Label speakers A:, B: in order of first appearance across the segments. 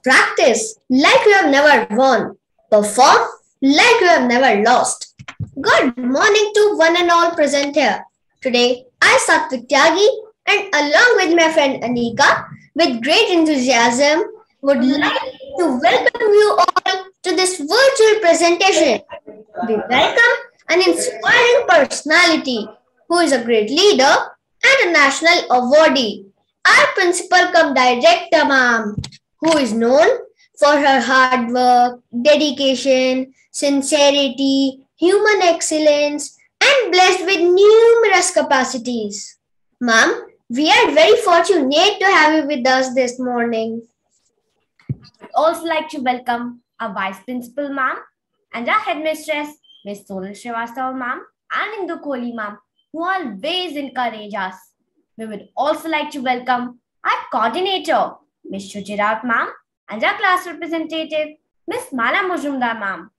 A: Practice like you have never won. Perform like you have never lost. Good morning to one and all present here. Today, I, Satvik Tyagi, and along with my friend Anika, with great enthusiasm, would like to welcome you all to this virtual presentation. We welcome an inspiring personality who is a great leader and a national awardee. Our principal come director, ma'am, who is known for her hard work, dedication, sincerity, human excellence, and blessed with numerous capacities. Ma'am, we are very fortunate to have you with us this morning.
B: I'd also like to welcome our Vice Principal ma'am and our Headmistress, Miss Sonal Srivastava ma'am and Indu Kohli ma'am, who always encourage us. We would also like to welcome our Coordinator, Miss Shujirat ma'am and our class representative, Miss Mala Mujumdar ma'am.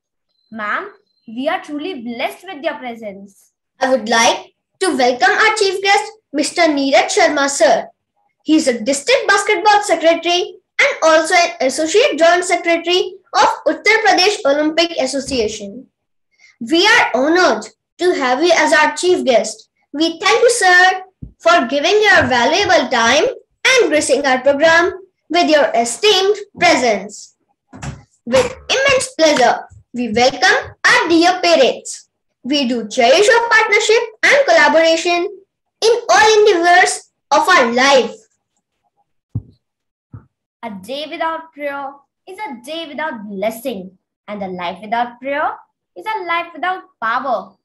B: Ma'am, we are truly blessed with your presence.
A: I would like to welcome our chief guest, Mr. Neeraj Sharma sir. He is a district basketball secretary and also an associate joint secretary of Uttar Pradesh Olympic Association. We are honored to have you as our chief guest. We thank you, sir, for giving your valuable time and gracing our program with your esteemed presence. With immense pleasure, we welcome our dear parents. We do cherish our partnership and collaboration in all endeavors of our life.
B: A day without prayer is a day without blessing, and a life without prayer is a life without power.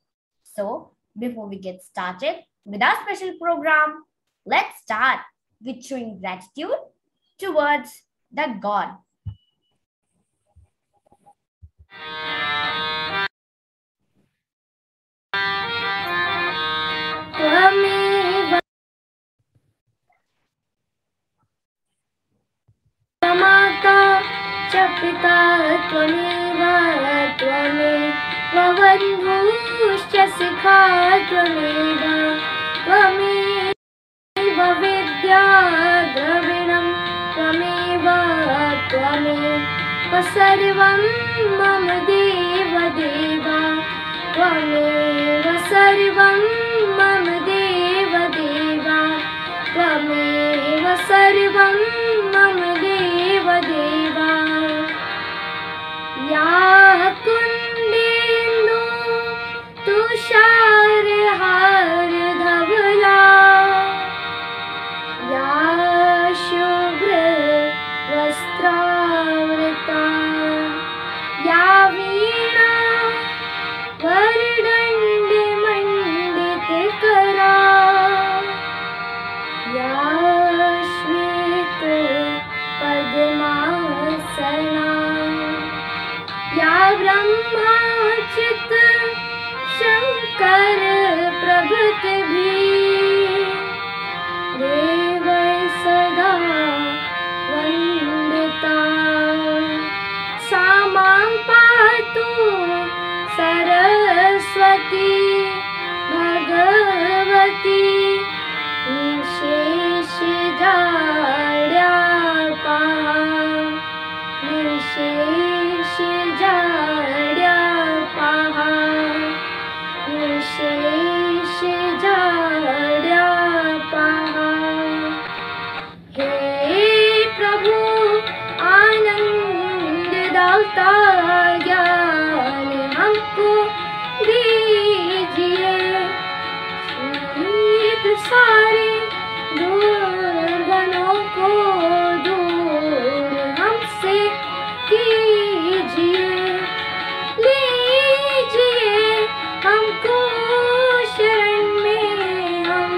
B: So, before we get started with our special program, let's start with showing gratitude towards the God.
C: पिता त्वमेव त्वमेव बन्धुश्च सखा त्वमेव त्वमेव विद्या द्रविणं त्वमेव त्वमेव सर्वं मम देव देव त्वमेव सर्वं मम देव देव त्वमेव सर्वं मम देव देव या कुंडेन्दु तुषारहार धवला या शुभ्र वस्त्रावृता या वीणा वरदण्ड मण्डितकरा या श्वेत पद्मासना या ब्रह्माच्युत शंकर प्रभृति भी देव सदा वंदिता सा मां पातु सरस्वती भगवती निशेष जाड्यापा निशेष जाड्यापा निशेष जाड्यापा हे प्रभु आनंद दाता ज्ञान हमको दीजिए शीत सारे दुर्गुणों को दूर हमसे कीजिए लीजिए हमको शरण में हम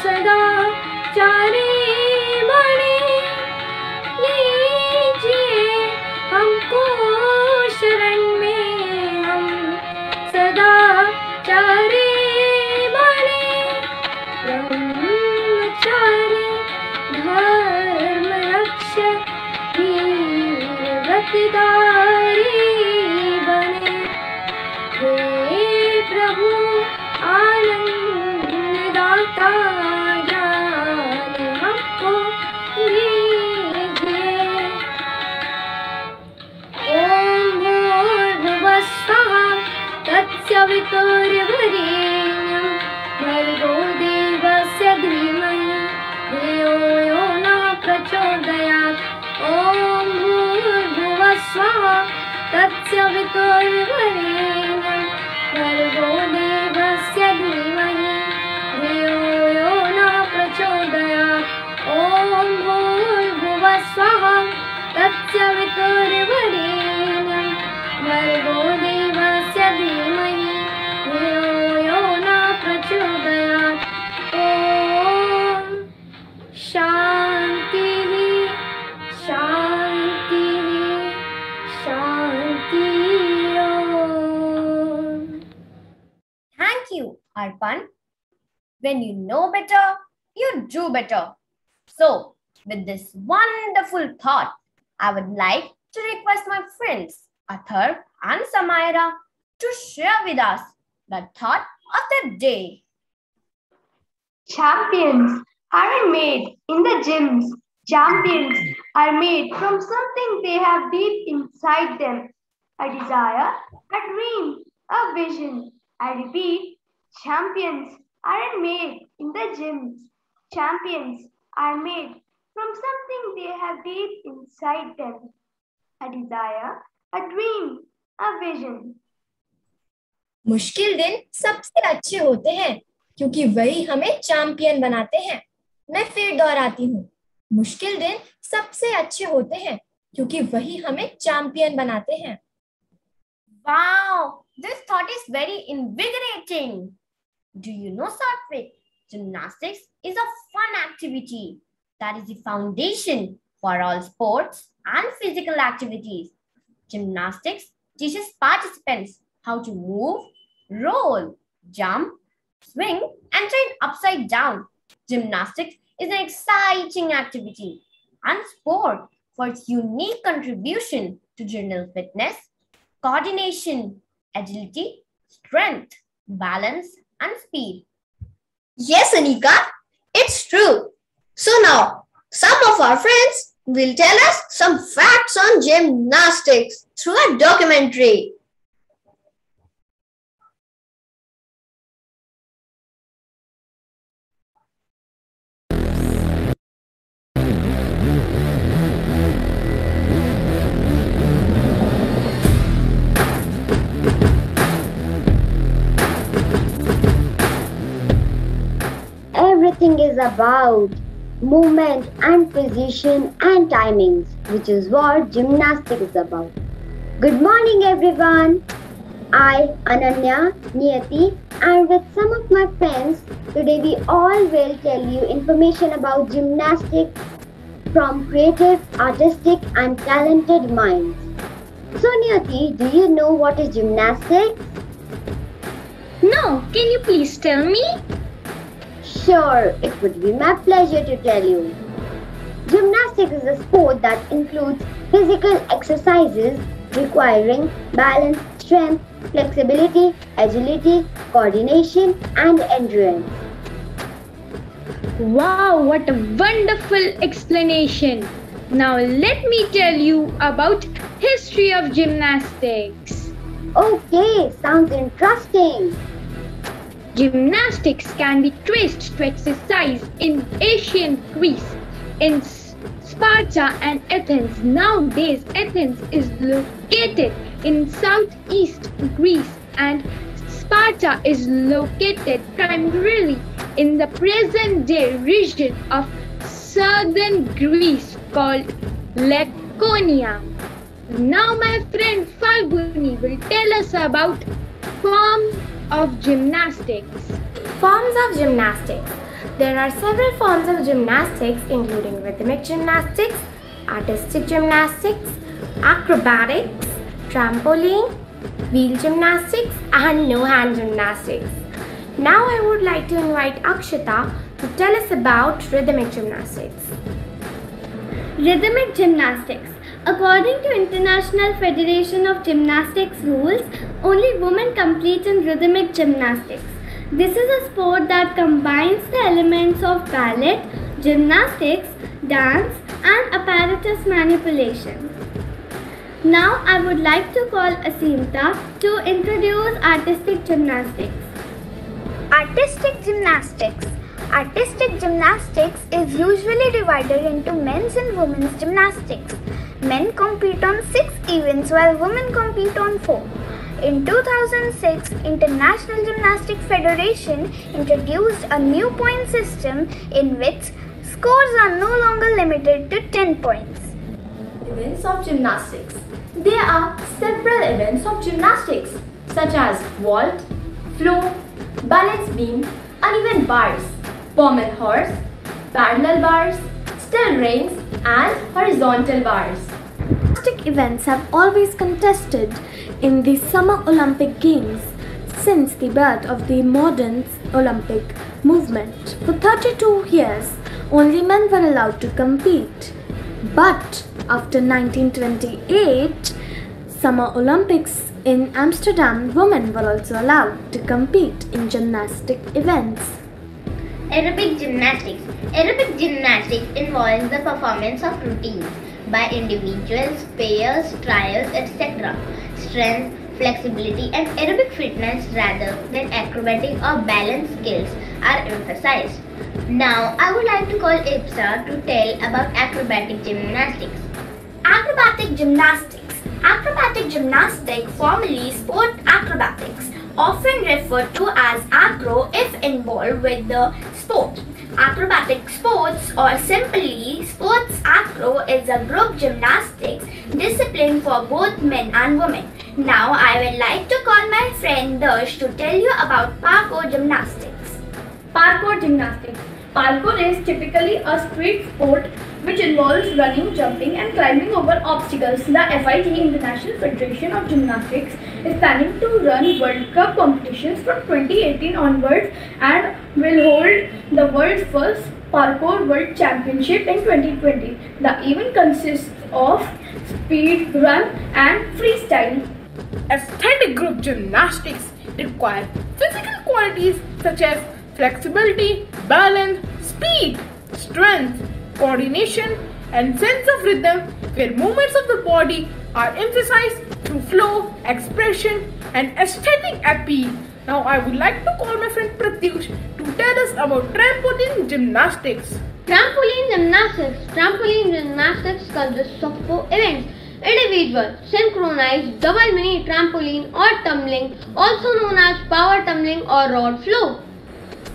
C: सदा चारे बने लीजिए हमको शरण में हम सदा चारे बने ब्रह्मचारी धर्म रक्षक वीर व्रतधारी बने हे प्रभु आनंद दाता ज्ञान हमको दीजिए तस्य वितुर्वरेण्यं भर्गो देवस्य धीमहि धियो यो न प्रचोदयात् ॐ भूर्भुवः स्वः तस्य वितुर्वरेण्यं भर्गो देवस्य धीमहि धियो यो न प्रचोदयात् ॐ शान्तिः शान्तिः शान्तिः ॐ।
B: Thank you, Arpan. When you know better, you do better. So, with this wonderful thought, I would like to request my friends, Athar and Samaira, to share with us the thought of the day.
D: Champions aren't made in the gyms. Champions are made from something they have deep inside them. A desire, a dream, a vision. I repeat, champions aren't made in the gyms. Champions are made from something they have deep inside them. A desire, a dream, a vision.
E: मुश्किल दिन सबसे अच्छे होते हैं क्योंकि वही हमें champion बनाते हैं। मैं फिर दोहराती हूँ, मुश्किल दिन सबसे अच्छे होते हैं क्योंकि वही हमें चैंपियन बनाते हैं।
B: Wow, this thought is very invigorating. Do you know, Satvik? Gymnastics is a fun activity that is the foundation for all sports and physical activities. Gymnastics teaches participants how to move, roll, jump, swing, and turn upside down. Gymnastics is an exciting activity and sport for its unique contribution to general fitness, coordination, agility, strength, balance, and speed.
A: Yes, Anika, it's true. So now, some of our friends will tell us some facts on gymnastics through a documentary.
F: Everything is about movement and position and timings, which is what gymnastics is about. Good morning, everyone. I, Ananya, Niyati, and with some of my friends, today we all will tell you information about gymnastics from creative, artistic, and talented minds. So, Niyati, do you know what is gymnastics?
C: No, can you please tell me?
F: Sure, it would be my pleasure to tell you. Gymnastics is a sport that includes physical exercises requiring balance, strength, flexibility, agility, coordination, and endurance.
C: Wow, what a wonderful explanation. Now let me tell you about history of gymnastics.
F: Okay, sounds interesting.
C: Gymnastics can be traced to exercise in ancient Greece, in Sparta and Athens. Nowadays, Athens is located in southeast Greece and Sparta is located primarily in the present-day region of southern Greece called Laconia. Now my friend Falguni will tell us about forms of gymnastics.
G: Forms of gymnastics. There are several forms of gymnastics including rhythmic gymnastics, artistic gymnastics, acrobatics, trampoline, wheel gymnastics and no-hand gymnastics. Now I would like to invite Akshita to tell us about rhythmic gymnastics.
H: Rhythmic gymnastics. According to International Federation of Gymnastics rules, only women compete in rhythmic gymnastics. This is a sport that combines the elements of ballet, gymnastics, dance, and apparatus manipulation. Now I would like to call Asimta to introduce artistic gymnastics.
I: Artistic gymnastics. Artistic gymnastics is usually divided into men's and women's gymnastics. Men compete on 6 events while women compete on 4. In 2006, International Gymnastics Federation introduced a new point system in which scores are no longer limited to 10 points.
G: Events of gymnastics. There are several events of gymnastics such as vault, floor, balance beam, uneven bars, pommel horse, parallel bars, still rings and horizontal bars.
C: Gymnastic events have always contested in the Summer Olympic Games since the birth of the modern Olympic movement. For 32 years, only men were allowed to compete. But after 1928 Summer Olympics in Amsterdam, women were also allowed to compete in gymnastic events.
H: Aerobic gymnastics. Aerobic gymnastics involves the performance of routines by individuals, pairs, trials, etc. Strength, flexibility and aerobic fitness rather than acrobatic or balance skills are emphasized. Now I would like to call Ipsa to tell about acrobatic gymnastics.
G: Acrobatic gymnastics. Acrobatic gymnastics, formerly sport acrobatics, often referred to as acro if involved with the sport. Acrobatic sports or simply sports acro is a group gymnastics discipline for both men and women. Now I would like to call my friend Darsh to tell you about parkour gymnastics.
J: Parkour gymnastics. Parkour is typically a street sport which involves running, jumping and climbing over obstacles. The FIG International Federation of Gymnastics is planning to run World Cup competitions from 2018 onwards and will hold the world's first Parkour World Championship in 2020. The event consists of speed, run and freestyle.
K: Aesthetic group gymnastics require physical qualities such as flexibility, balance, speed, strength, coordination, and sense of rhythm, where movements of the body are emphasized through flow, expression, and aesthetic appeal. Now I would like to call my friend Pratyush to tell us about trampoline gymnastics.
L: Trampoline gymnastics. Trampoline gymnastics consists of 4 events. Individual, synchronized, double mini trampoline or tumbling, also known as power tumbling or rod flow.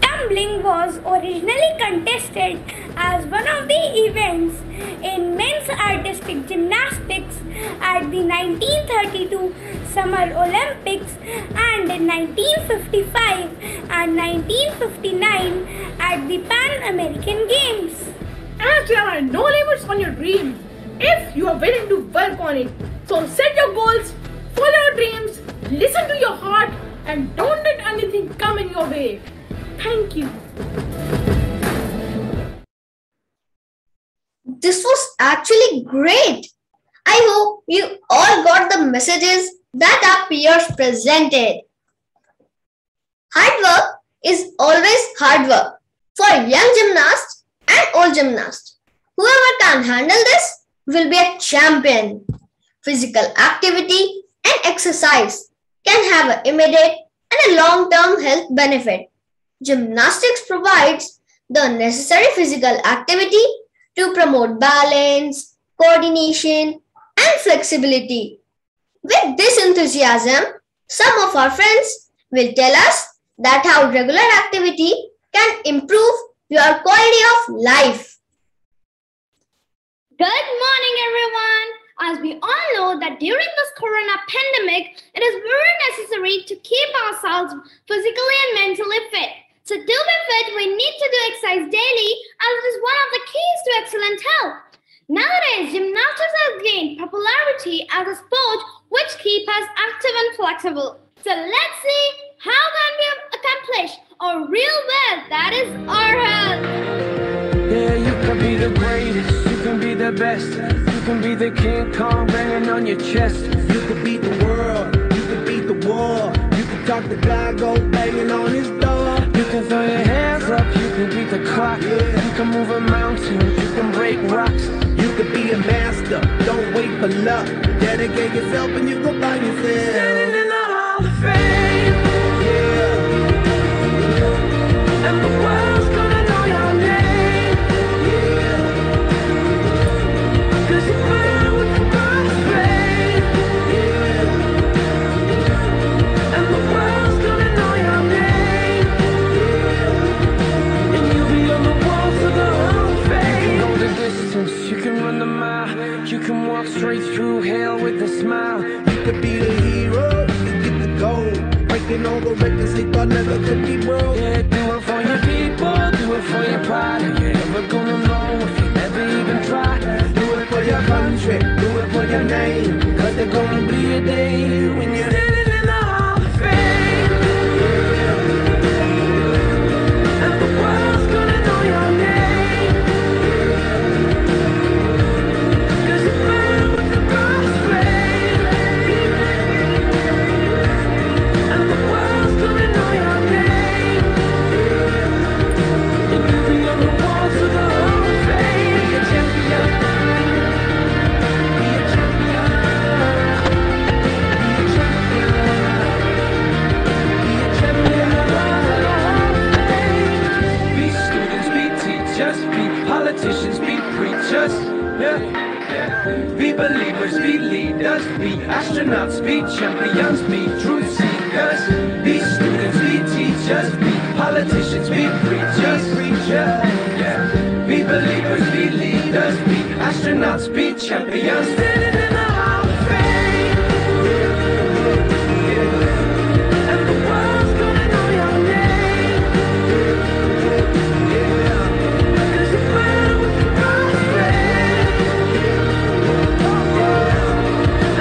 I: Tumbling was originally contested as one of the events in men's artistic gymnastics at the 1932 Summer Olympics and in 1955 and 1959 at the Pan American Games.
K: As there are no limits on your dream, if you are willing to work on it. So set your goals, follow your dreams, listen to your heart and don't let anything come in your way. Thank you.
A: This was actually great. I hope you all got the messages that our peers presented. Hard work is always hard work for young gymnasts and old gymnasts. Whoever can handle this will be a champion. Physical activity and exercise can have an immediate and a long-term health benefit. Gymnastics provides the necessary physical activity to promote balance, coordination, and flexibility. With this enthusiasm, some of our friends will tell us that how regular activity can improve your quality of life.
H: Good morning, everyone. As we all know that during this corona pandemic, it is very necessary to keep ourselves physically and mentally fit. So to be fit, we need to do exercise daily as it is one of the keys to excellent health. Nowadays, gymnastics has gained popularity as a sport which keeps us active and flexible. So let's see how can we accomplish our real wealth, that is our health.
M: Yeah, you can be the greatest, you can be the best, you can be the King Kong banging on your chest.
N: You can beat the world, you can beat the war, you can talk the guy, go banging on his door.
M: You can throw your hands up, you can beat the clock, you can move a mountain, you can break rocks.
N: You can be a master, don't wait for luck. Dedicate yourself and you go find yourself.
M: Standing in the Hall of Fame,
N: yeah.
M: And the world's gonna know your name,
N: yeah.
M: 'cause you burn with You can walk straight through hell with a smile.
N: You could be the hero, you could get the gold. Breaking all the records they thought never could be broke.
M: Yeah, do it for your people, do it for your pride. And you're never gonna know if you never even try.
N: Do it for your country, do it for your name. Cause there's gonna be a day when you're
M: standing in the Hall of Fame. And the world's gonna know your name. Cause you burn with the God's flame. And the world's gonna know your name. And you'll be on the walls of the Hall of Fame. Be a champion. Be a champion. Be a champion. Be a champion of the Hall of Fame. Be students, be teachers, be politicians, be preachers. Yeah. Be believers, be leaders, be astronauts, be champions, be truth seekers. Be students, be teachers, be politicians, be preachers. Yeah. Be believers, be leaders, be astronauts, be champions. Standing in the Hall of Fame. And the world's gonna know your name. Cause you burn with the God's flame.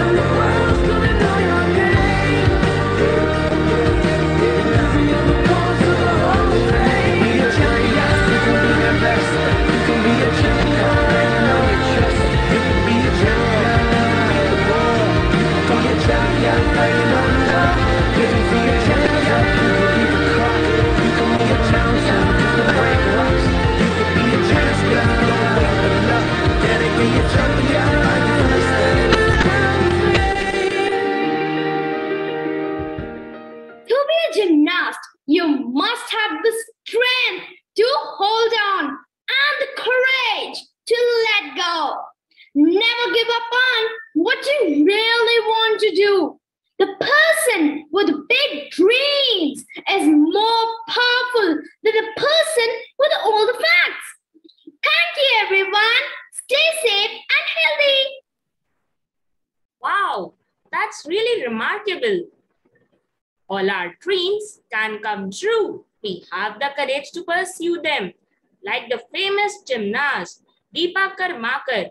M: And the world's gonna know your name. You'll be on the walls of the Hall of Fame. Be a champion, you can be the best. You can be a champion, you know your trust. You can be a champion, beat the war. You can be a champion, fighting on love. You can be a champion, you can be the clock. You can be a champion, you can break rocks. You can be a champion, don't wait for luck. Can it be a champion, you can stand in the Hall of Fame.
C: To be a gymnast, you must have the strength to hold on and the courage to let go. Never give up on what you really want to do. The person with big dreams is more powerful than the person with all the facts. Thank you, everyone. Stay safe and healthy.
O: Wow, that's really remarkable. All our dreams can come true. We have the courage to pursue them. Like the famous gymnast, Deepa Karmakar.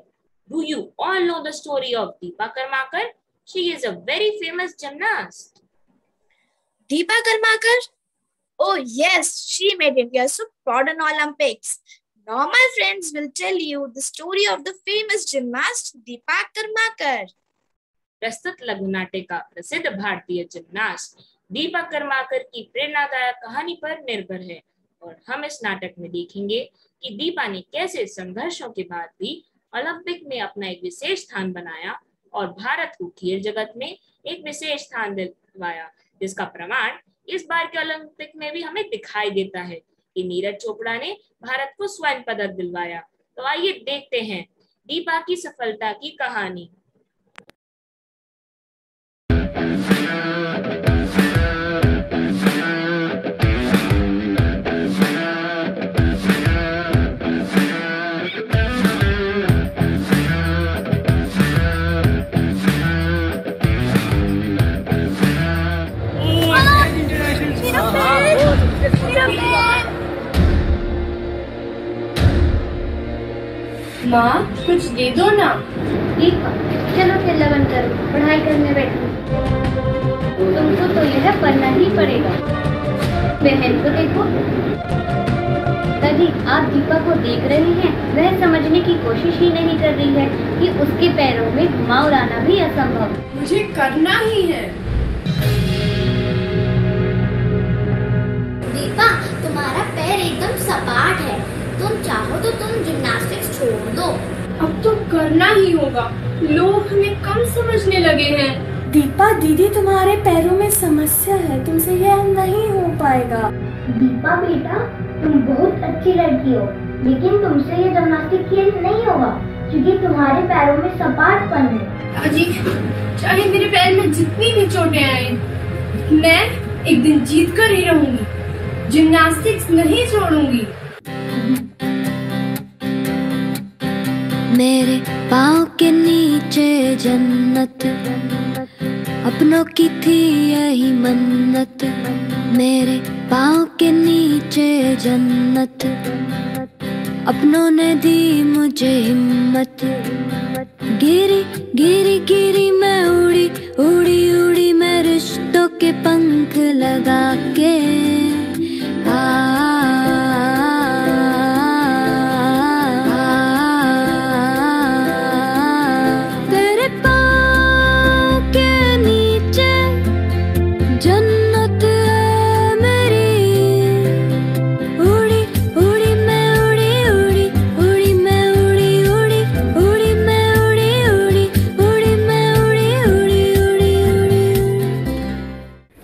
O: Do you all know the story of Deepa Karmakar? She is a very famous gymnast.
P: Deepa Karmakar? Oh yes, she made India so proud in Olympics. Now my friends will tell you the story of the famous gymnast Deepa Karmakar.
O: प्रस्तुत लघु नाट्य का प्रसिद्ध भारतीय gymnast Deepa Karmakar की प्रेरणादायक कहानी पर निर्भर है और हम इस नाटक में देखेंगे कि दीपा ने कैसे संघर्षों के बाद भी ओलंपिक में अपना एक विशेष स्थान बनाया और भारत को खेल जगत में एक विशेष स्थान दिलवाया, जिसका प्रमाण इस बार के ओलंपिक में भी हमें दिखाई देता है कि नीरज चोपड़ा ने भारत को स्वर्ण पदक दिलवाया। तो आइए देखते हैं दीपा की सफलता की कहानी।
C: माँ कुछ दे दो ना।
L: ठीक है, चलो खेलना बंद करो, पढ़ाई करने बैठो। तुमको तो यह पढ़ना ही पड़ेगा। बहन को देखो। दादी, आप दीपा को देख रहे हैं, वह समझने की कोशिश ही नहीं कर रही है कि उसके पैरों में घुमाव लाना भी असंभव।
C: मुझे करना ही है।
Q: दीपा, तुम्हारा पैर एकदम सपाट है, तुम चाहो तो तुम जिम्नास्टिक्स छोड़ दो।
C: अब तो करना ही होगा, लोग हमें कम समझने लगे हैं।
R: दीपा दीदी, तुम्हारे पैरों में समस्या है, तुमसे यह नहीं हो पाएगा।
L: दीपा बेटा, तुम बहुत अच्छी लड़की हो, लेकिन तुमसे ये जिम्नास्टिक खेल नहीं होगा क्योंकि तुम्हारे पैरों में सपाटपन है।
C: अजी, चाहे मेरे पैर में जितनी भी चोटें आए, मैं एक दिन जीत कर ही रहूंगी, जिम्नास्टिक्स नहीं छोड़ूंगी।
S: मेरे पाँव के नीचे जन्नत, अपनों की थी यही मन्नत। मेरे पाँव के नीचे जन्नत, अपनों ने दी मुझे हिम्मत। गिरी गिरी गिरी मैं उड़ी उड़ी उड़ी मैं रिश्तों के पंख लगा के। तेरे पाँव के नीचे जन्नत है मेरी। उड़ी उड़ी मैं उड़ी उड़ी उड़ी मैं उड़ी उड़ी उड़ी मैं उड़ी उड़ी उड़ी मैं उड़ी उड़ी उड़ी उड़ी।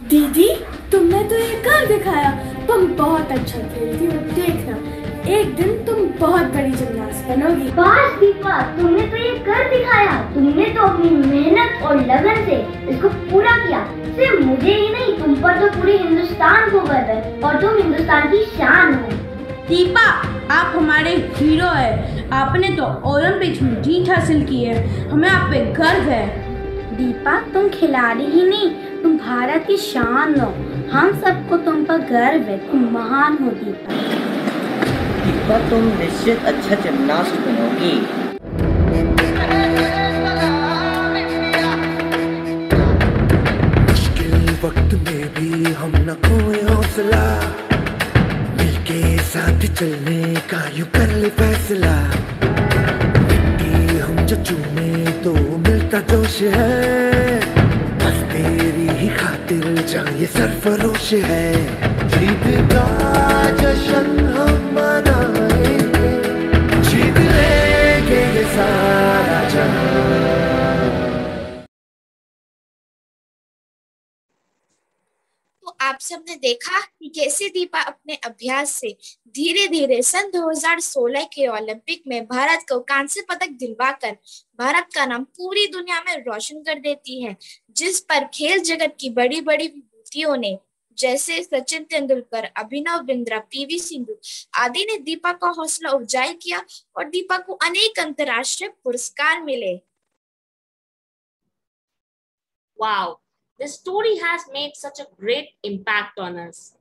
R: दीदी, तुमने तो ये कर दिखाया। तुम बहुत अच्छा खेलती हो, देखना एक दिन तुम बहुत बड़ी जिमनास्ट बनोगी।
H: बस दीपा, तुमने तो ये कर दिखाया। तुमने तो अपनी मेहनत और लगन से इसको पूरा किया। सिर्फ मुझे ही नहीं, तुम पर तो पूरे हिंदुस्तान को गर्व है और तुम हिंदुस्तान की शान हो।
R: दीपा, आप हमारे हीरो है। आपने तो ओलंपिक्स में जीत हासिल की है, हमें आप पे गर्व है। दीपा, तुम खिलाड़ी ही नहीं, तुम भारत की शान हो। हम सबको तुम पर गर्व है, तुम महान हो दीपा।
T: दीपा, तुम निश्चित अच्छा जिमनास्ट बनोगी।
N: मुश्किल वक्त में भी हम न खोए हौसला, मिलके साथ चलने का यूं कर ले फैसला। मिट्टी हम जो चूमे तो मिलता जोश है, बस तेरी ही खातिर जहाँ ये सरफरोश है। जीत का जश्न हम मनाएंगे, जीत लेंगे ये सारा जहां।
P: तो आप सबने देखा कि कैसे दीपा अपने अभ्यास से धीरे धीरे सन 2016 के ओलंपिक में भारत को कांस्य पदक दिलवाकर भारत का नाम पूरी दुनिया में रोशन कर देती है, जिस पर खेल जगत की बड़ी बड़ी विभूतियों ने जैसे सचिन तेंदुलकर, अभिनव बिंद्रा, पीवी सिंधु आदि ने दीपा का हौसला अफजाई किया और दीपा को अनेक अंतर्राष्ट्रीय पुरस्कार मिले।
O: Wow, this story has made such a great impact on us.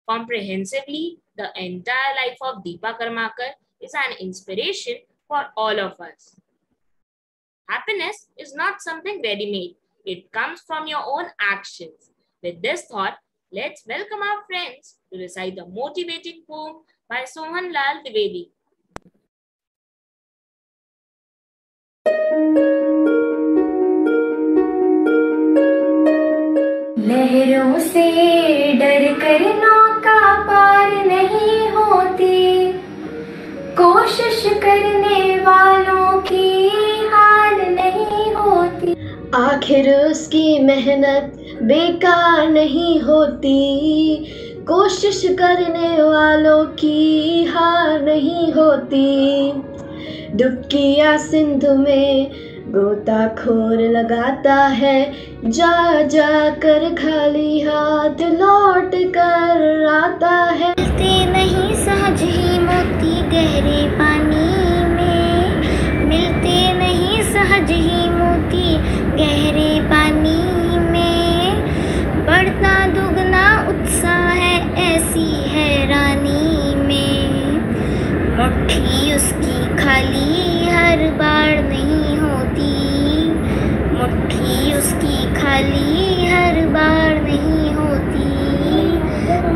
O: Comprehensively, the entire life of Deepa Karmakar is an inspiration for all of us. Happiness is not something ready-made. It comes from your own actions. With this thought, let's welcome our friends to recite the motivating poem by Sohan Lal Dwivedi.
G: लहरों से डर कर नौका पार नहीं होती, कोशिश करने वालों की हार नहीं होती।
A: आखिर उसकी मेहनत बेकार नहीं होती, कोशिश करने वालों की हार नहीं होती। डुबकियाँ सिंधु में गोताखोर लगाता है, जा जा कर खाली हाथ लौट कर आता है।
I: मिलते नहीं सहज ही मोती गहरे पानी में, मिलते नहीं सहज ही मोती गहरे पानी में। बढ़ता दुगना उत्साह है ऐसी हैरानी में, मुट्ठी उसकी खाली हर बार नहीं होती, मुट्ठी उसकी खाली हर बार नहीं होती।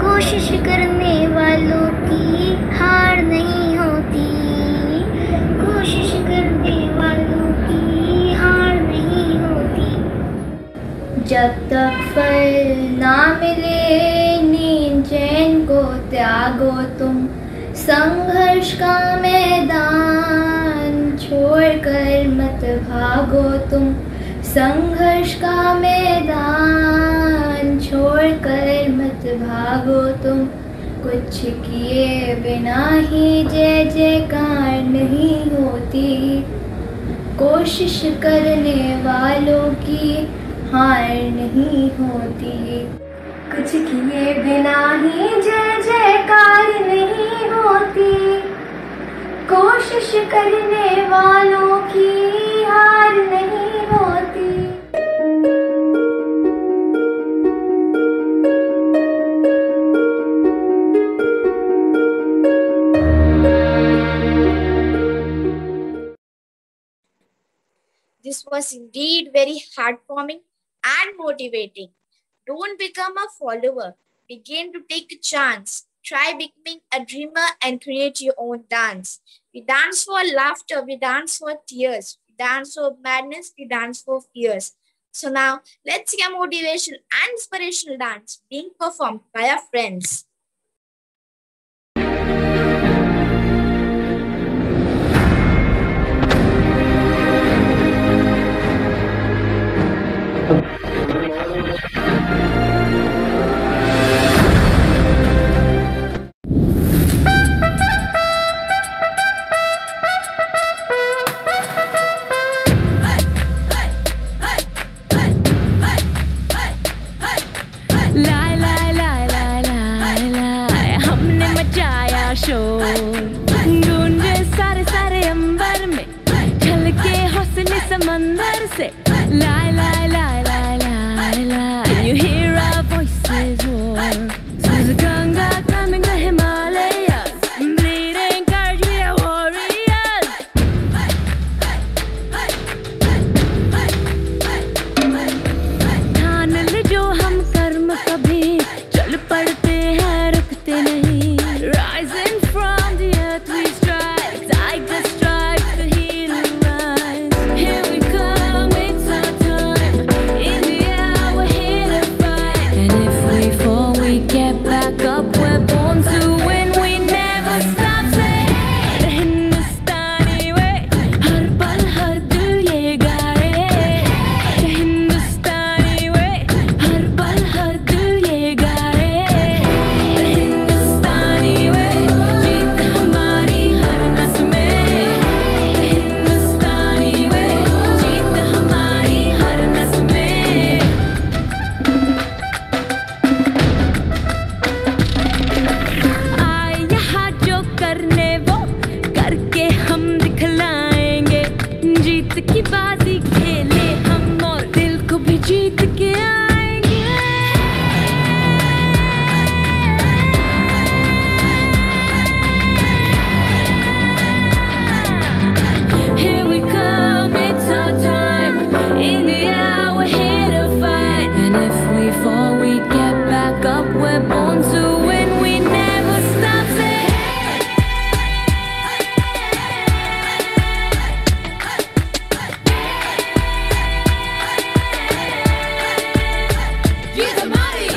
I: कोशिश करने वालों की हार नहीं होती, कोशिश करने वालों की हार नहीं होती। जब तक फल ना मिले नींद चैन को त्यागो तुम, संघर्ष का मैदान छोड़कर मत भागो तुम, संघर्ष का मैदान छोड़कर मत भागो तुम। कुछ किए बिना ही जय जयकार नहीं होती, कोशिश करने वालों की हार नहीं होती। कुछ किए बिना ही जय जयकार नहीं होती, कोशिश करने वालों की हार नहीं होती।
P: This was indeed very heartwarming and motivating. Don't become a follower. Begin to take a chance. Try becoming a dreamer and create your own dance. We dance for laughter. We dance for tears. We dance for madness. We dance for fears. So now, let's see a motivational and inspirational dance being performed by our friends.
S: लाए लाए लाए लाए लाए लाए हमने मचाया शोर, गूंजे सारे सारे अंबर में, छलके हुस्न समंदर से। लाए लाए लाए लाए लाए लाए, can you hear our voices roar? Through the Ganga, climbing the Himalayas, bleeding courage, we are warriors. ठान ले जो हम कर्म कभी, चल पड़ते हैं रुकते नहीं। Rising from the earth we strive, like the stripes, the hero rise. Here we come, it's our time. In the air we're here to fight. And if we fall, we get back up. We're born to win, we never stop. Say the Hindustani way, हर पल हर दिल ये गाए। The Hindustani way, हर पल हर दिल ये गाए। The Hindustani way, जीत हमारी हर नस में। The Hindustani way, जीत हमारी हर नस में। आए यहाँ जो करने वो करके हम दिखलाएंगे। जीत की बाजी खेले हम और दिल को भी जीत के आएंगे। Here we come, it's our time. In the air, we're here to fight. And if we fall, we get back up. We're born to win, we never stop. Say जीत हमारी,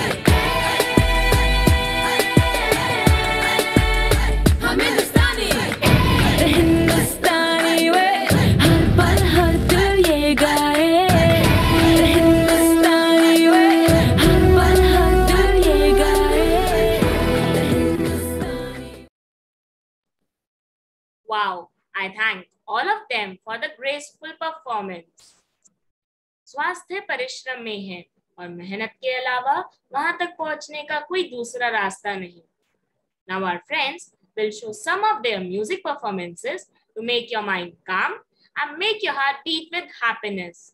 S: हम हिंदुस्तानी। The Hindustani way, हर पल हर दिल ये गाए। The Hindustani way, हर पल हर दिल ये गाए।
O: Wow, I thank all of them for the graceful performance. स्वास्थ्य परिश्रम में है और मेहनत के अलावा वहां तक पहुंचने का कोई दूसरा रास्ता नहीं. Now our friends will show some of their music performances to make your mind calm and make your heart beat with happiness.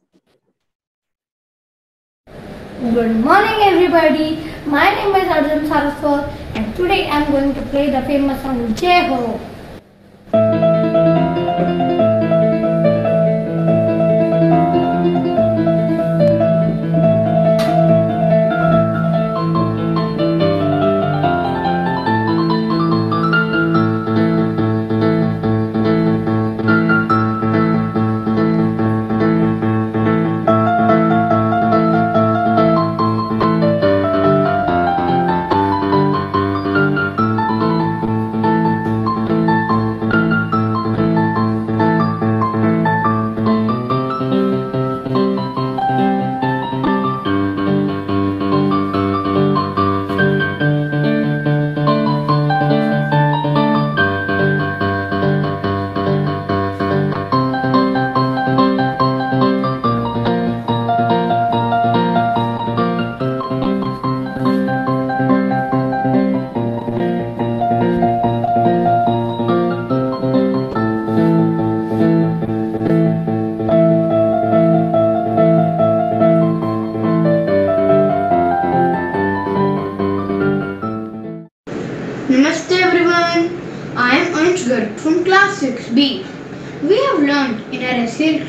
U: Good morning everybody, my name is Arjun Saraswat and today I am going to play the famous song Jai Ho.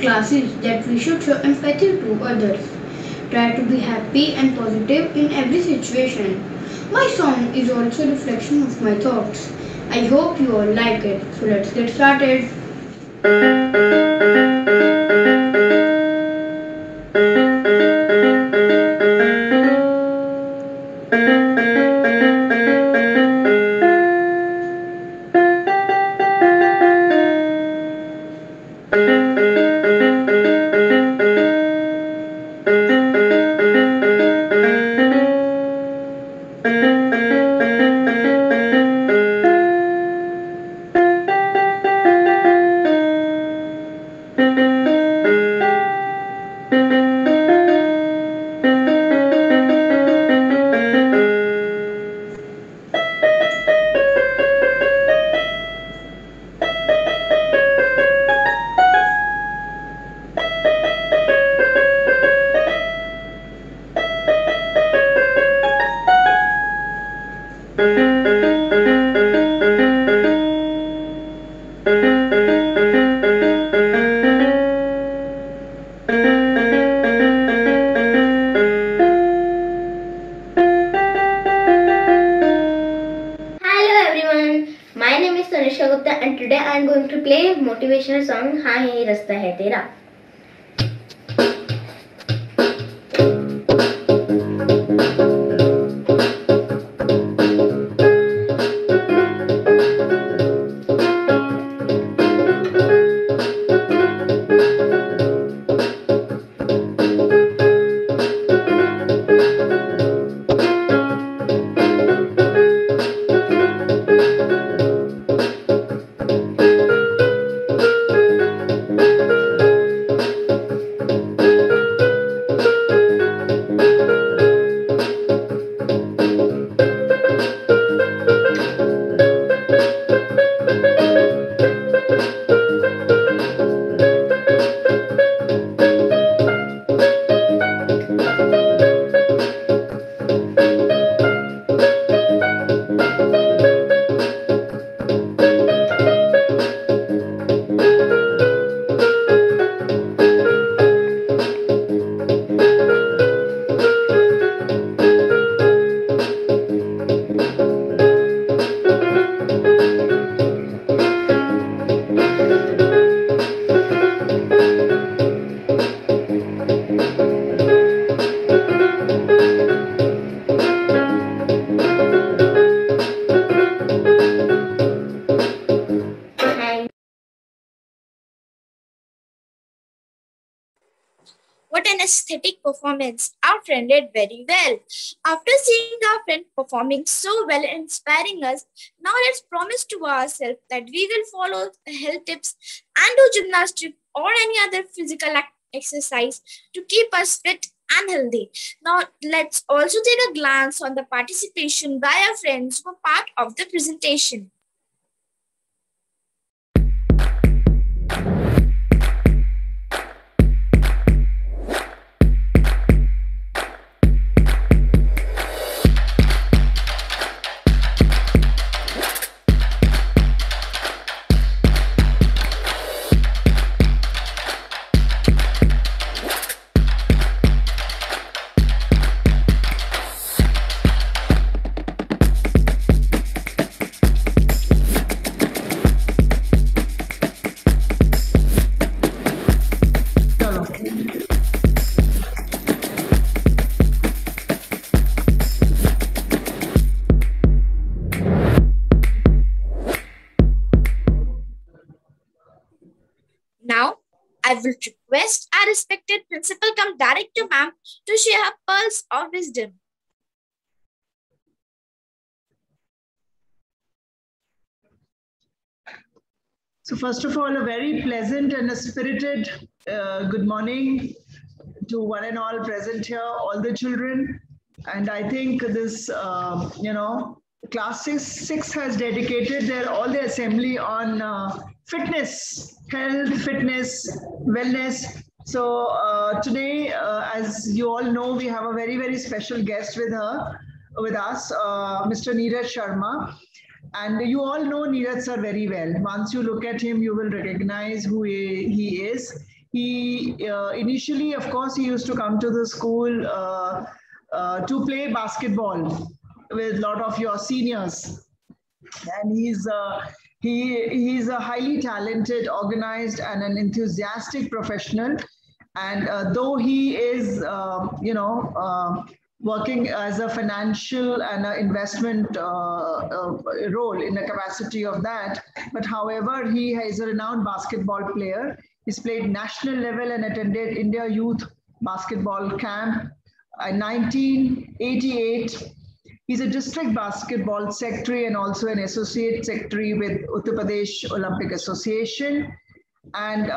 U: class is that we should show empathy to others. Try to be happy and positive in every situation. My song is also a reflection of my thoughts. I hope you all like it. So let's get started.
L: And today I am going to play motivational song हाँ यही रास्ता है तेरा.
P: What an aesthetic performance. Our friend did very well. After seeing our friend performing so well and inspiring us, now let's promise to ourselves that we will follow the health tips and do gymnastics or any other physical exercise to keep us fit and healthy. Now let's also take a glance on the participation by our friends who were part of the presentation. Now, I will request our respected principal come director ma'am to share her pearls of wisdom.
D: So first of all, a very pleasant and a spirited good morning to one and all present here, all the children. And I think this, class 6 has dedicated all the assembly on fitness, health, fitness, wellness. So today, as you all know, we have a very, very special guest with us, Mr. Neeraj Sharma. And you all know Neeraj sir very well. Once you look at him, you will recognize who he is. He initially, of course, he used to come to the school to play basketball with a lot of your seniors, and he's a highly talented, organized, and an enthusiastic professional. And though he is, working as a financial and an investment role in the capacity of that, but however, he is a renowned basketball player. He's played national level and attended India Youth Basketball Camp in 1988. He's a district basketball secretary and also an associate secretary with Uttar Pradesh Olympic Association. And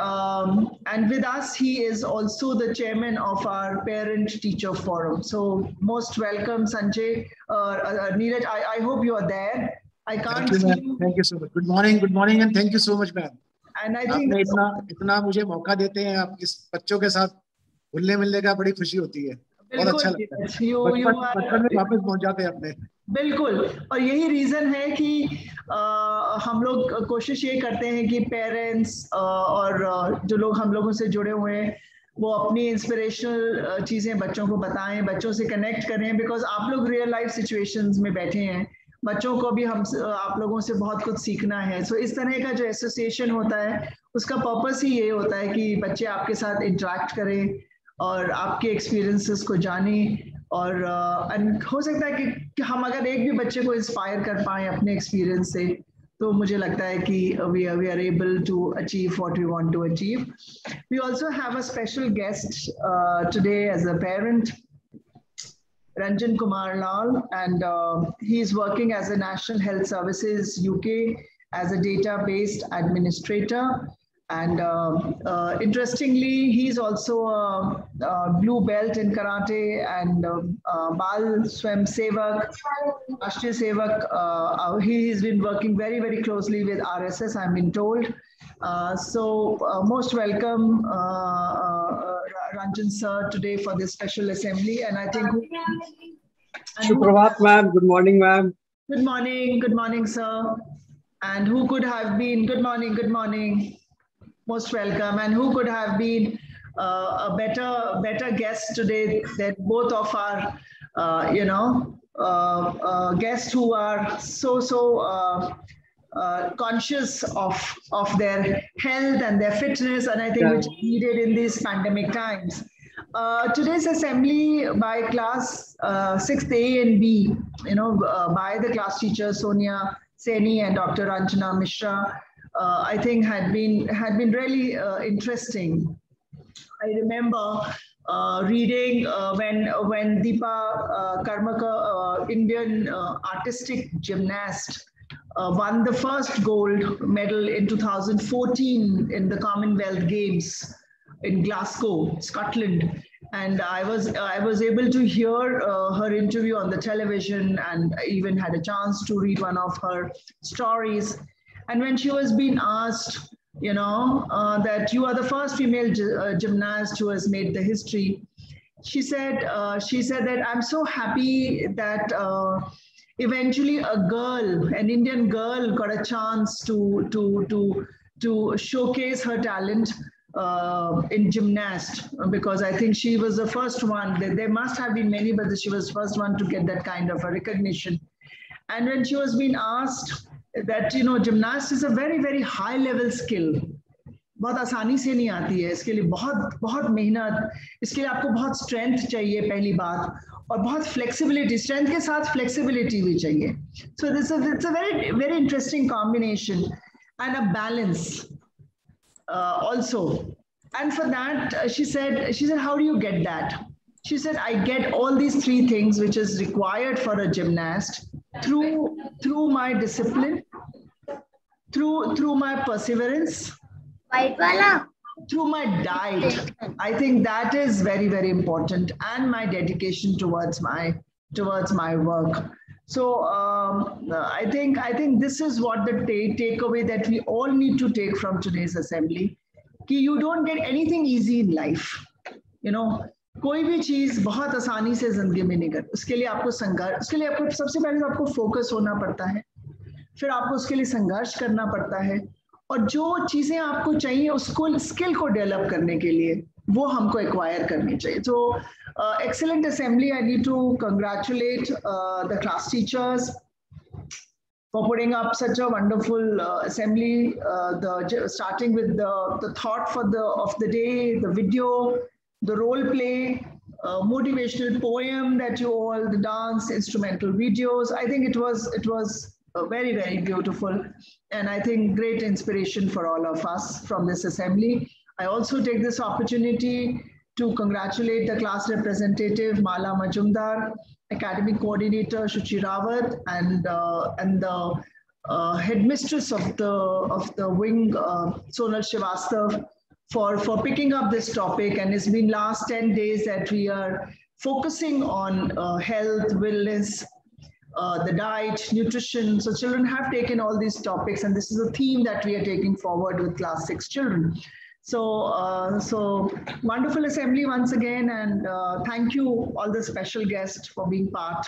D: with us, he is also the chairman of our parent-teacher forum. So most welcome, Sanjay. Neeraj, I hope you are there. I can't see you.
E: Thank you so much. Good morning, and thank you so much, ma'am.
D: And I think
E: इतना मुझे मौका देते हैं आप इस बच्चों के साथ घुलने मिलने का, बड़ी खुशी होती है, बहुत अच्छा लगता है। बचपन में वापस पहुंच जाते हैं अपने।
D: बिल्कुल, और यही रीजन है कि हम लोग कोशिश ये करते हैं कि पेरेंट्स और जो लोग हम लोगों से जुड़े हुए हैं वो अपनी इंस्पिरेशनल चीज़ें बच्चों को बताएं, बच्चों से कनेक्ट करें, बिकॉज आप लोग रियल लाइफ सिचुएशंस में बैठे हैं, बच्चों को भी आप लोगों से बहुत कुछ सीखना है। सो इस तरह का जो एसोसिएशन होता है उसका पर्पस ही ये होता है कि बच्चे आपके साथ इंटरेक्ट करें और आपके एक्सपीरियंसेस को जानें, और हो सकता है कि हम अगर एक भी बच्चे को इंस्पायर कर पाएं अपने एक्सपीरियंस से, तो मुझे लगता है कि we are able to achieve what we want to achieve. We also have a special guest today as a parent, Ranjan Kumar Lal, and he is working as a National Health Services UK as a database administrator. And interestingly, he's also a blue belt in karate and Bal Swam Sevak, Ashtriya Sevak. He has been working very, very closely with RSS, I've been told. So most welcome, Ranjan sir, today for this special assembly. And I think...
V: Suprabhat ma'am, good morning ma'am.
D: Good morning, sir. And who could have been, good morning. Most welcome. And who could have been a better guest today than both of our, guests who are so conscious of their health and their fitness, and I think which is needed in these pandemic times. Today's assembly by class 6th A and B, by the class teachers Sonia Seni and Dr. Ranjana Mishra, I think had been really interesting. I remember reading when Deepa Karmakar, Indian artistic gymnast, won the first gold medal in 2014 in the Commonwealth Games in Glasgow, Scotland. And I was able to hear her interview on the television, and I even had a chance to read one of her stories. And when she was being asked, that you are the first female gymnast who has made the history, she said that I'm so happy that eventually an Indian girl, got a chance to showcase her talent in gymnast, because I think she was the first one. There must have been many, but she was the first one to get that kind of a recognition. And when she was being asked that gymnast is a very, very high level skill, बहुत आसानी से नहीं आती है, इसके लिए बहुत मेहनत, इसके लिए आपको बहुत स्ट्रेंथ चाहिए पहली बात, और बहुत फ्लेक्सिबिलिटी, स्ट्रेंथ के साथ फ्लेक्सिबिलिटी भी चाहिए. So it's a very, very interesting combination and a balance also. And for that, she said, how do you get that? She said, I get all these three things which is required for a gymnast through my discipline, through my perseverance, through my diet. I think that is very, very important, and my dedication towards my work. So I think this is what the takeaway that we all need to take from today's assembly. कि you don't get anything easy in life. कोई भी चीज बहुत आसानी से जिंदगी में नहीं करती. उसके लिए आपको सबसे पहले तो आपको फोकस होना पड़ता है, फिर आपको उसके लिए संघर्ष करना पड़ता है, और जो चीजें आपको चाहिए उसको स्किल को डेवलप करने के लिए वो हमको एक्वायर करनी चाहिए. So excellent assembly. I need to congratulate the class teachers for putting up such a wonderful assembly. Starting with the thought of the day, the video, the role play, motivational poem that you all, the dance, instrumental videos. I think it was very, very beautiful, and I think great inspiration for all of us from this assembly. I also take this opportunity to congratulate the class representative Mala Majumdar, academic coordinator Shuchi Rawat, and the headmistress of the wing Sonal Srivastav for picking up this topic. And it's been last 10 days that we are focusing on health, wellness, the diet, nutrition. So children have taken all these topics, and this is a theme that we are taking forward with class 6 children. So wonderful assembly once again, and thank you all the special guests for being part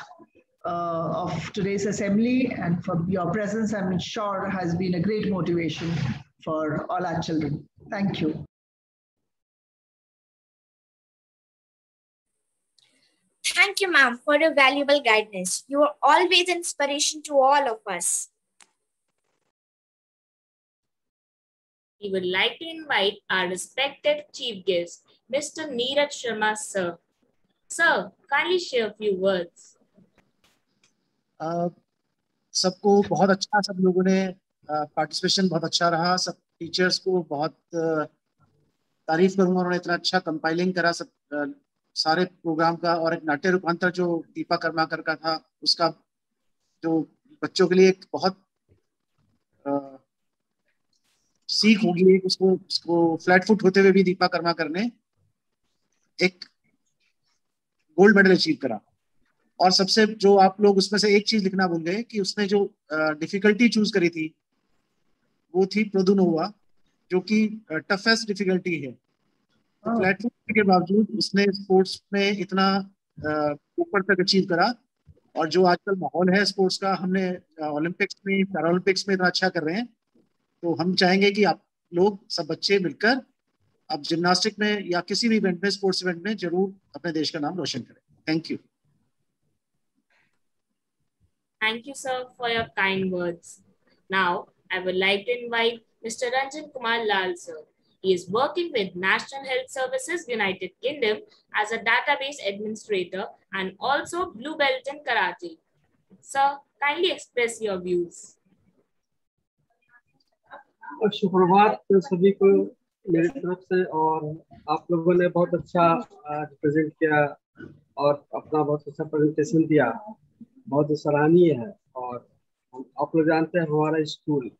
D: of today's assembly, and for your presence. I'm sure has been a great motivation for all our children. Thank you.
P: Thank you, ma'am, for your valuable guidance. You are always inspiration to all of us.
O: We would like to invite our respected chief guest, Mr. Neeraj Sharma, sir. Sir, kindly share a few words.
E: सबको बहुत अच्छा, सब लोगों ने participation बहुत अच्छा रहा. सब टीचर्स को बहुत तारीफ करूंगा, उन्होंने इतना अच्छा कंपाइलिंग करा सब सारे प्रोग्राम का. और एक नाट्य रूपांतर जो दीपा कर्माकर का था, उसका जो बच्चों के लिए एक बहुत सीख होगी. उसको फ्लैट फुट होते हुए भी दीपा कर्माकर ने एक गोल्ड मेडल अचीव करा. और सबसे जो आप लोग उसमें से एक चीज लिखना भूल गए कि उसने जो डिफिकल्टी चूज करी थी वो थी प्रोदुनोवा, जो कि टफेस्ट डिफिकल्टी है. तो फ्लैट फुट के बावजूद उसने स्पोर्ट्स में इतना ऊपर तक अचीव करा. और जो आजकल माहौल है स्पोर्ट्स का, हमने ओलंपिक्स में, पैरा ओलंपिक्स में इतना अच्छा कर रहे हैं, तो हम चाहेंगे कि आप लोग सब बच्चे मिलकर आप जिम्नास्टिक में या किसी भी इवेंट में, स्पोर्ट्स इवेंट में जरूर अपने देश का नाम रोशन करें. Thank you.
O: Thank you, sir, for your kind words. Now, I would like to invite Mr. Ranjan Kumar Lal, sir. He is working with National Health Services, United Kingdom as a database administrator and also Blue Belt in Karate. Sir, kindly express your views.
V: सुप्रभात सभी को मेरी तरफ से. और आप लोगों ने बहुत अच्छा रिप्रेजेंट किया और अपना बहुत अच्छा प्रेजेंटेशन दिया, बहुत ही सराहनीय है. और आप लोग जानते हैं हमारा स्कूल,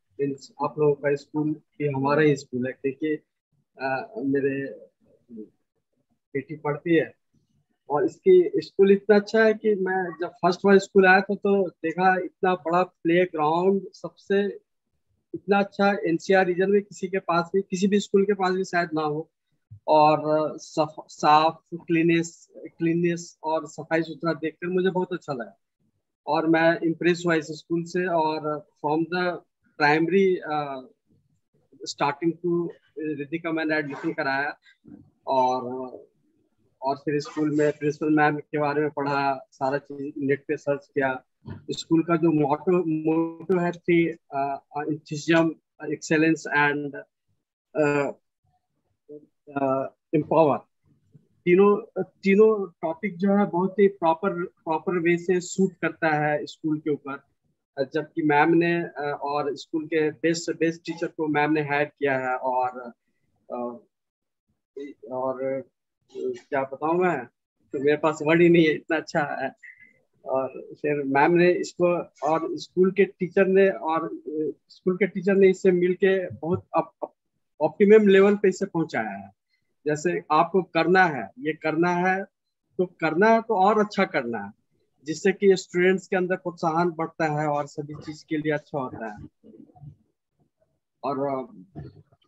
V: आप लोगों का स्कूल भी हमारा ही स्कूल है, क्योंकि मेरे बेटी पढ़ती है. और इसकी स्कूल इतना अच्छा है कि मैं जब फर्स्ट बार स्कूल आया था तो देखा इतना बड़ा प्ले ग्राउंड, सबसे इतना अच्छा एनसीआर रीजन में किसी के पास भी, किसी भी स्कूल के पास भी शायद ना हो. और साफ क्लीननेस और सफाई सुथरा देखकर मुझे बहुत अच्छा लगा और मैं इम्प्रेस हुआ इस स्कूल से. और from the primary starting to Ridhika मैंने एडमिशन कराया और फिर स्कूल में प्रिंसिपल मैम के बारे में पढ़ा, सारा चीज नेट पे सर्च किया. स्कूल का जो मोटो है थी एंथुसियाज्म, एक्सेलेंस एंड एम्पावर, तीनों टॉपिक जो है बहुत ही प्रॉपर वे से सूट करता है स्कूल के ऊपर. जबकि मैम ने और स्कूल के बेस्ट टीचर को मैम ने हायर किया है. और क्या बताऊं मैं, तो मेरे पास वर्ड ही नहीं है, इतना अच्छा है. और फिर मैम ने इसको और स्कूल के टीचर ने इससे मिलके बहुत ऑप्टिमम लेवल पे इसे पहुंचाया है. जैसे आपको करना है तो और अच्छा करना है, जिससे कि स्टूडेंट्स के अंदर प्रोत्साहन बढ़ता है और सभी चीज के लिए अच्छा होता है. और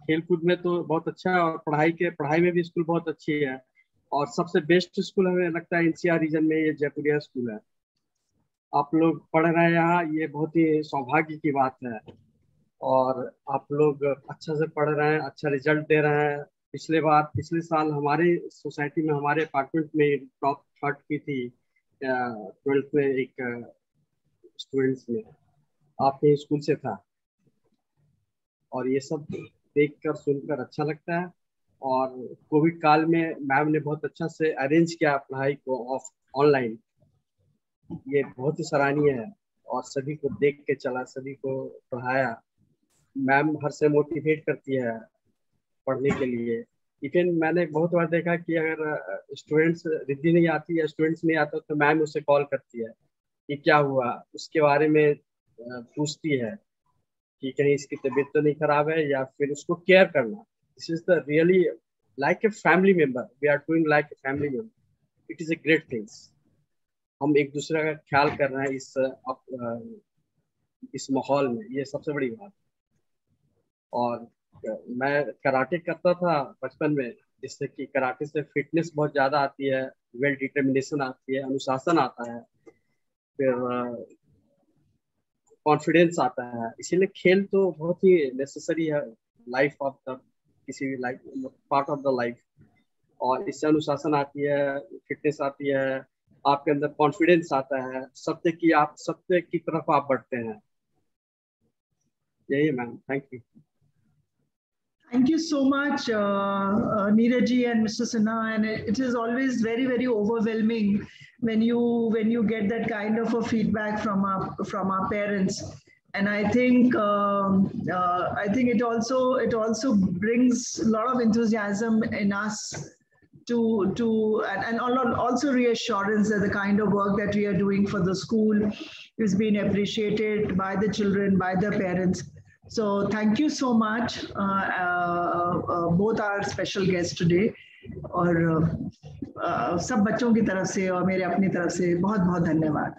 V: खेल कूद में तो बहुत अच्छा है और पढ़ाई में भी स्कूल बहुत अच्छी है. और सबसे बेस्ट स्कूल हमें लगता है एनसीआर रीजन में ये जयपुरिया स्कूल है. आप लोग पढ़ रहे हैं यहाँ, ये बहुत ही सौभाग्य की बात है. और आप लोग अच्छा से पढ़ रहे हैं, अच्छा रिजल्ट दे रहे हैं। पिछले साल हमारी सोसाइटी में, हमारे अपार्टमेंट में टॉप थर्ड की थी 12th में एक स्टूडेंट्स में, आपके स्कूल से था। और ये सब देखकर सुनकर अच्छा लगता है। और कोविड काल में मैम ने बहुत अच्छा से अरेंज किया पढ़ाई को ऑनलाइन, ये बहुत ही सराहनीय है। और सभी को देख के चला, सभी को पढ़ाया। मैम हर से मोटिवेट करती है पढ़ने के लिए। इवन मैंने बहुत बार देखा कि अगर स्टूडेंट्स रिद्धि नहीं आती या स्टूडेंट्स नहीं आता तो मैम उससे कॉल करती है कि क्या हुआ, उसके बारे में पूछती है कि कहीं इसकी तबीयत तो नहीं खराब है, या फिर उसको केयर करना। This is the really like a family member, we are doing like a family member, it is a great things. हम एक दूसरे का ख्याल कर रहे हैं इस माहौल में, ये सबसे बड़ी बात। और मैं कराटे करता था बचपन में, जिससे कि कराटे से फिटनेस बहुत ज़्यादा आती है, वेल डिटर्मिनेशन आती है, अनुशासन आता है, फिर कॉन्फिडेंस आता है। इसीलिए खेल तो बहुत ही नेसेसरी है लाइफ ऑफ द किसी भी life part of the life. और इससे अनुशासन आती है, फिटनेस आती है, आपके अंदर कॉन्फिडेंस आता है, आप सत्य की तरफ आप बढ़ते हैं। यही ma'am, thank you.
D: Thank you so much, Neeraj ji and Mr. Sinha. And it is always very, very overwhelming when you get that kind of a feedback from our parents. And I think it also brings a lot of enthusiasm in us and also reassurance that the kind of work that we are doing for the school is being appreciated by the children, by the parents. So thank you so much, both our special guests today. और सब बच्चों की तरफ से और मेरे अपनी तरफ से बहुत बहुत धन्यवाद।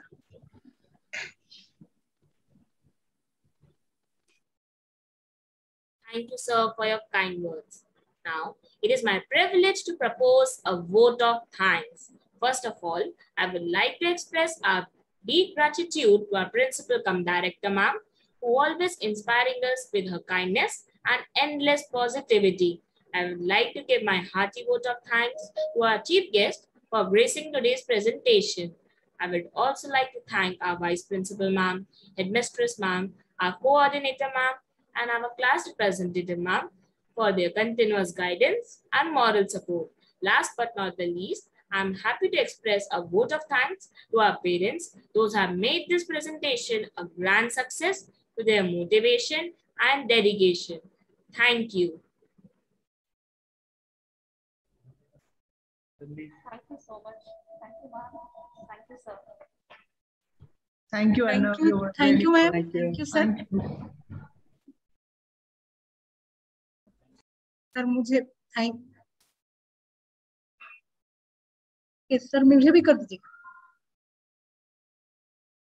O: Thank you, sir, for your kind words. Now, it is my privilege to propose a vote of thanks. First of all, I would like to express our deep gratitude to our principal cum director, ma'am, who always inspiring us with her kindness and endless positivity. I would like to give my hearty vote of thanks to our chief guest for gracing today's presentation. I would also like to thank our vice principal, ma'am, headmistress, ma'am, our coordinator, ma'am, and our class representative, ma'am, for their continuous guidance and moral support. Last but not the least, I'm happy to express a vote of thanks to our parents, those who have made this presentation a grand success to their motivation and dedication. Thank you.
B: Thank you so much. Thank you, ma'am. Thank you, sir.
D: Thank you, Anna.
B: Thank you, ma'am.
D: Thank you,
B: sir.
F: Sir मुझे thank sir मुझे भी कर दीजिए।